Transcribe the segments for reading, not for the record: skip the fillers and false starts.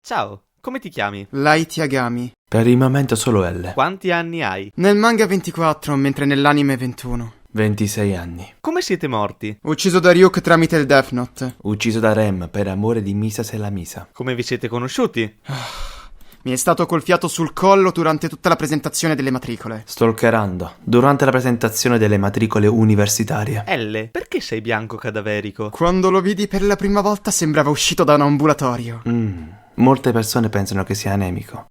Ciao, come ti chiami? Light Yagami. Per il momento solo L. Quanti anni hai? Nel manga 24, mentre nell'anime 21. 26 anni. Come siete morti? Ucciso da Ryuk tramite il Death Note. Ucciso da Rem per amore di Misa Selamisa. Come vi siete conosciuti? Mi è stato col fiato sul collo durante tutta la presentazione delle matricole. Stalkerando, durante la presentazione delle matricole universitarie. L, perché sei bianco cadaverico? Quando lo vidi per la prima volta sembrava uscito da un ambulatorio. Molte persone pensano che sia anemico.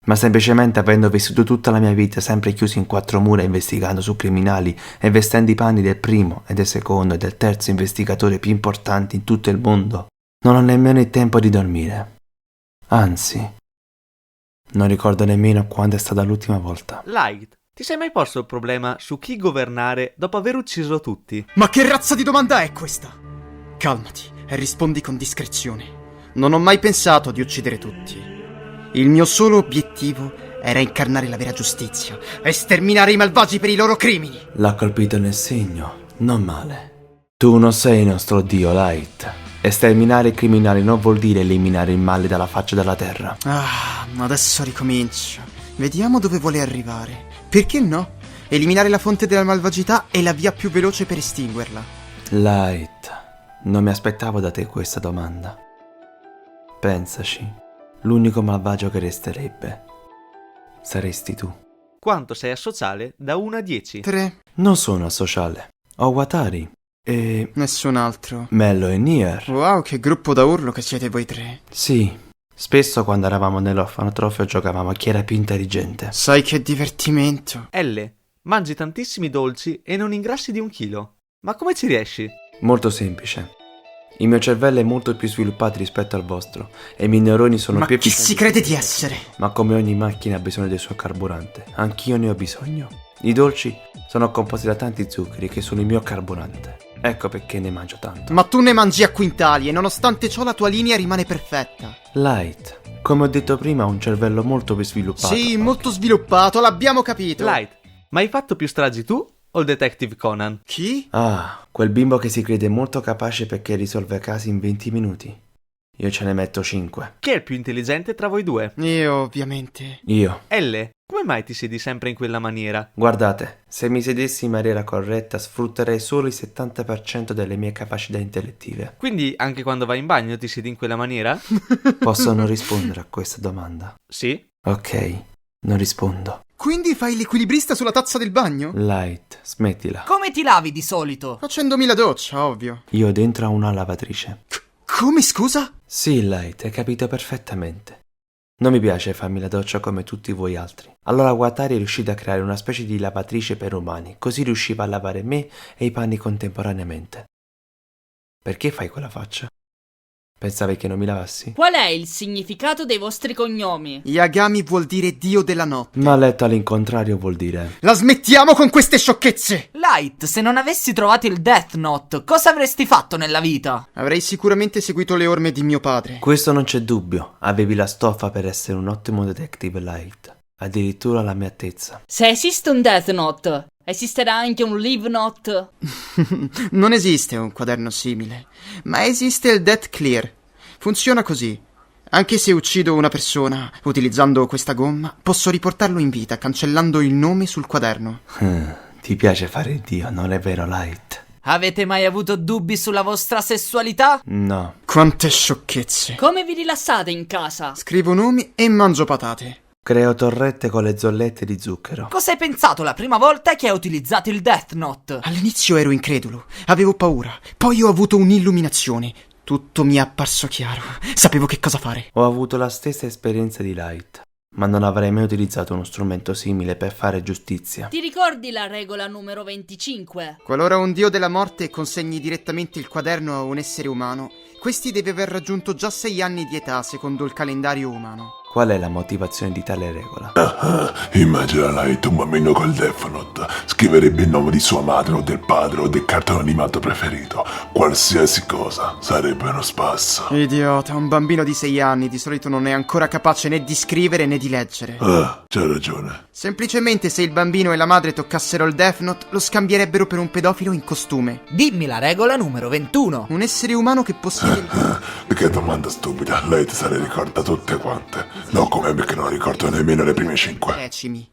Ma semplicemente avendo vissuto tutta la mia vita sempre chiuso in 4 mura investigando su criminali e vestendo i panni del primo e del secondo e del terzo investigatore più importanti in tutto il mondo, non ho nemmeno il tempo di dormire. Anzi, non ricordo nemmeno quando è stata l'ultima volta. Light, ti sei mai posto il problema su chi governare dopo aver ucciso tutti? Ma che razza di domanda è questa? Calmati e rispondi con discrezione. Non ho mai pensato di uccidere tutti. Il mio solo obiettivo era incarnare la vera giustizia e sterminare i malvagi per i loro crimini. L'ha colpito nel segno, non male. Tu non sei il nostro dio, Light. Esterminare i criminali non vuol dire eliminare il male dalla faccia della terra. Adesso ricomincia. Vediamo dove vuole arrivare. Perché no? Eliminare la fonte della malvagità è la via più veloce per estinguerla. Light, non mi aspettavo da te questa domanda. Pensaci, l'unico malvagio che resterebbe saresti tu. Quanto sei asociale da 1 a 10? 3. Non sono asociale. Ho Watari e Nessun altro. Mello e Nier. Wow, che gruppo da urlo che siete voi 3. Sì, spesso quando eravamo nell'orfanotrofio giocavamo a chi era più intelligente. Sai che divertimento. L, mangi tantissimi dolci e non ingrassi di 1 chilo. Ma come ci riesci? Molto semplice. Il mio cervello è molto più sviluppato rispetto al vostro e i miei neuroni sono Ma più chi efficienti. si crede di essere? Ma come ogni macchina ha bisogno del suo carburante, anch'io ne ho bisogno. I dolci sono composti da tanti zuccheri che sono il mio carburante. Ecco perché ne mangio tanto. Ma tu ne mangi a quintali e nonostante ciò la tua linea rimane perfetta. Light, come ho detto prima, ho un cervello molto più sviluppato. Sì, molto sviluppato, l'abbiamo capito. Light, ma hai fatto più stragi tu o il detective Conan? Chi? Ah, quel bimbo che si crede molto capace perché risolve casi in 20 minuti. Io ce ne metto 5. Chi è il più intelligente tra voi due? Io, ovviamente. Io. L, come mai ti siedi sempre in quella maniera? Guardate, se mi sedessi in maniera corretta sfrutterei solo il 70% delle mie capacità intellettive. Quindi anche quando vai in bagno ti siedi in quella maniera? Posso non rispondere a questa domanda? Sì. Ok, non rispondo. Quindi fai l'equilibrista sulla tazza del bagno? Light, smettila. Come ti lavi di solito? Facendomi la doccia, ovvio. Io dentro ho una lavatrice. Come, scusa? Sì, Light, hai capito perfettamente. Non mi piace farmi la doccia come tutti voi altri. Allora Watari è riuscito a creare una specie di lavatrice per umani, così riusciva a lavare me e i panni contemporaneamente. Perché fai quella faccia? Pensavi che non mi lavassi? Qual è il significato dei vostri cognomi? Yagami vuol dire dio della notte. Ma letto all'incontrario vuol dire... La smettiamo con queste sciocchezze! Light, se non avessi trovato il Death Note, cosa avresti fatto nella vita? Avrei sicuramente seguito le orme di mio padre. Questo non c'è dubbio, avevi la stoffa per essere un ottimo detective, Light. Addirittura alla mia altezza. Se esiste un Death Note, esisterà anche un Live Note? Non esiste un quaderno simile, ma esiste il Death Clear. Funziona così. Anche se uccido una persona utilizzando questa gomma, posso riportarlo in vita cancellando il nome sul quaderno. Ti piace fare il dio, non è vero, Light? Avete mai avuto dubbi sulla vostra sessualità? No. Quante sciocchezze. Come vi rilassate in casa? Scrivo nomi e mangio patate. Creo torrette con le zollette di zucchero. Cosa hai pensato la prima volta che hai utilizzato il Death Note? All'inizio ero incredulo, avevo paura, poi ho avuto un'illuminazione. Tutto mi è apparso chiaro, sapevo che cosa fare. Ho avuto la stessa esperienza di Light, ma non avrei mai utilizzato uno strumento simile per fare giustizia. Ti ricordi la regola numero 25? Qualora un dio della morte consegni direttamente il quaderno a un essere umano, questi deve aver raggiunto già 6 anni di età secondo il calendario umano. Qual è la motivazione di tale regola? Immagina Light, un bambino col Death Note. Scriverebbe il nome di sua madre o del padre o del cartone animato preferito. Qualsiasi cosa sarebbe uno spasso. Idiota, un bambino di 6 anni di solito non è ancora capace né di scrivere né di leggere. Ah, c'ha ragione. Semplicemente se il bambino e la madre toccassero il Death Note, lo scambierebbero per un pedofilo in costume. Dimmi la regola numero 21. Un essere umano che possiede... Che domanda stupida. Light se le ricorda tutte quante. No, come me che non ricordo nemmeno le prime 5. Decimi.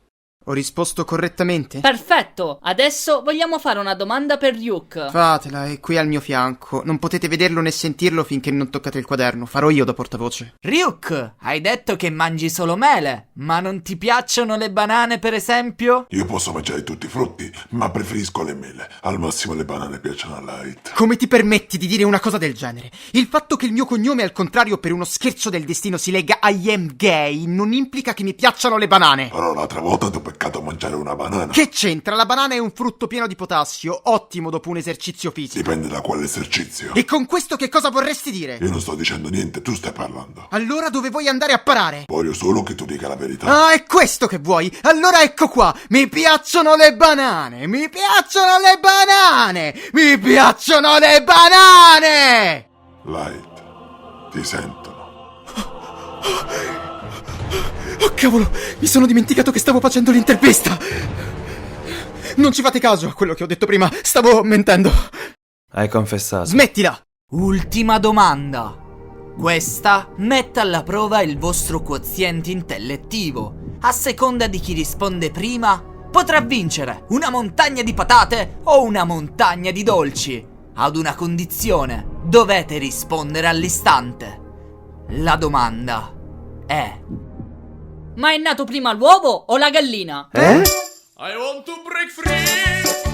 Ho risposto correttamente? Perfetto, adesso vogliamo fare una domanda per Ryuk. Fatela, è qui al mio fianco. Non potete vederlo né sentirlo finché non toccate il quaderno. Farò io da portavoce. Ryuk, hai detto che mangi solo mele, ma non ti piacciono le banane per esempio? Io posso mangiare tutti i frutti, ma preferisco le mele. Al massimo le banane piacciono a Light. Come ti permetti di dire una cosa del genere? Il fatto che il mio cognome, al contrario, per uno scherzo del destino si legga a I am gay non implica che mi piacciono le banane. Però l'altra volta ti ho peccato a mangiare una banana. Che c'entra? La banana è un frutto pieno di potassio, ottimo dopo un esercizio fisico. Dipende da quale esercizio. E con questo che cosa vorresti dire? Io non sto dicendo niente, tu stai parlando. Allora dove vuoi andare a parare? Voglio solo che tu dica la verità. Ah, è questo che vuoi? Allora ecco qua, mi piacciono le banane, mi piacciono le banane, mi piacciono le banane! Light, ti sentono. Oh cavolo, mi sono dimenticato che stavo facendo l'intervista! Non ci fate caso a quello che ho detto prima, stavo mentendo. Hai confessato. Smettila! Ultima domanda. Questa mette alla prova il vostro quoziente intellettivo. A seconda di chi risponde prima, potrà vincere una montagna di patate o una montagna di dolci. Ad una condizione, dovete rispondere all'istante. La domanda è: Ma è nato prima l'uovo o la gallina? Eh? I want to break free.